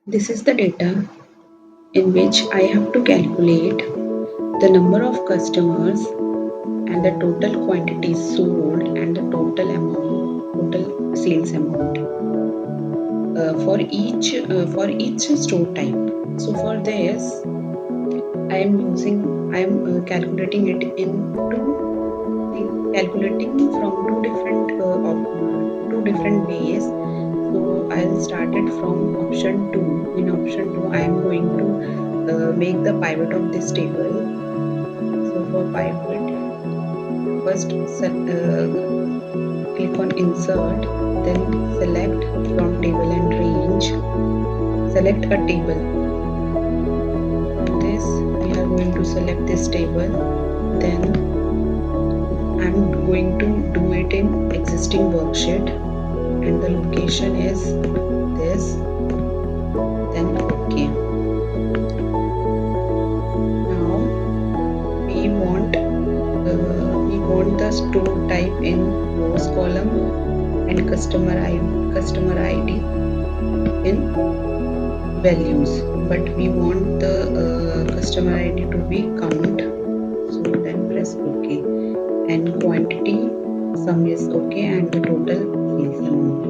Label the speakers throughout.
Speaker 1: This is the data in which I have to calculate the number of customers and the total quantity sold and the total sales amount for each store type. So for this, I am calculating it calculating from two different ways. So I'll start it from option 2. In option 2, I am going to make the pivot of this table. So for pivot, first click on insert, then select from table and range. Select a table. From this, we are going to select this table. Then I'm going to do it in existing worksheet, and the location is this. Then OK. Now we want the store type in rows column and customer ID in values, but we want the customer ID to be count. So then press OK, and quantity sum is OK, and the total is amount.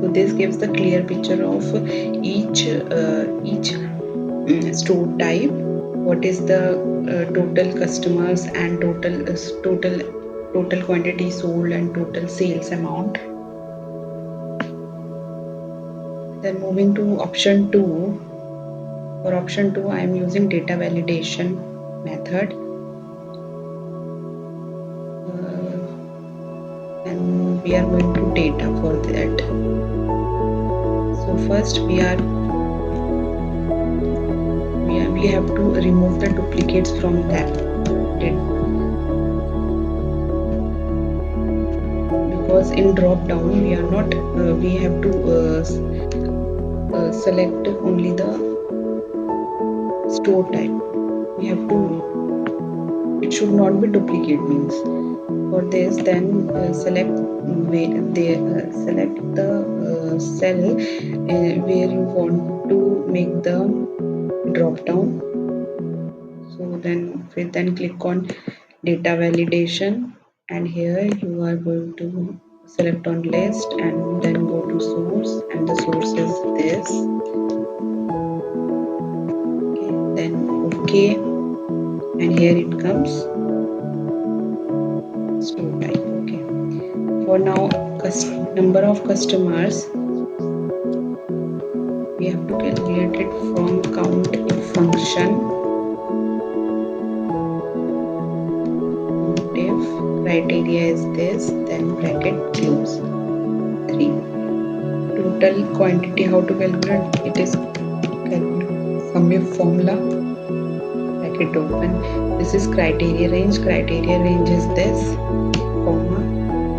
Speaker 1: So this gives the clear picture of each store type. What is the total customers and total quantity sold and total sales amount. Then moving to option 2. For option 2, I am using data validation method. And we are going to data for that. So first we have to remove the duplicates from that, because in drop down we are not we have to select only the store type. We have to, it should not be duplicate means. For this, then select the cell where you want to make the drop down. So then click on data validation, and here you are going to select on list and then go to source, and the source is this. Okay, then OK, and here it comes store type. Okay, for now number of customers we have to calculate it from count if function. If criteria is this, then bracket close. 3. Total quantity, how to calculate it is from your formula, bracket open. This is criteria range is this, comma,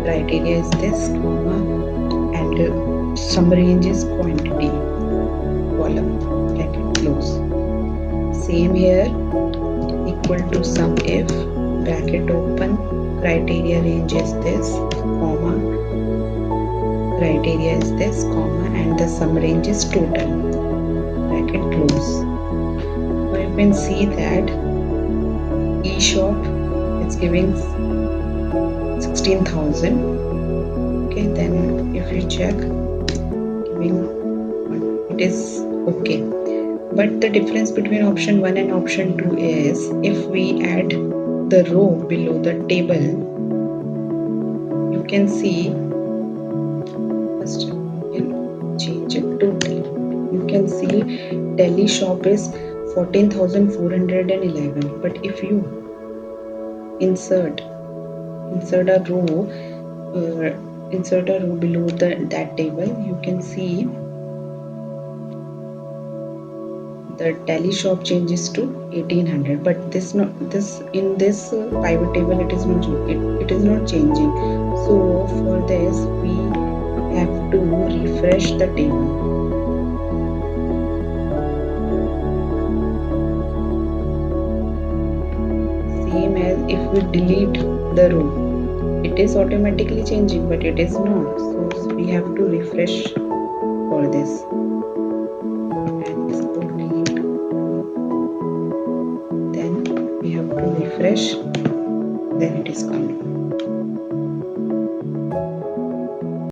Speaker 1: criteria is this, comma, and sum range is quantity, column, bracket close. Same here, equal to sum if, bracket open, criteria range is this, comma, criteria is this, comma, and the sum range is total, bracket close. So you can see that eShop is giving 16,000. Okay, then if you check, it is okay. But the difference between option 1 and option 2 is, if we add the row below the table, you can see, first change it total. You can see Delhi shop is 14,411. But if you insert a row below that table, you can see the tally shop changes to 1800, but in this pivot table it is not changing. So for this we have to refresh the table. Same as if we delete the row, it is automatically changing, but it is not. So we have to refresh for this and exporting it. Then we have to refresh, then it is coming.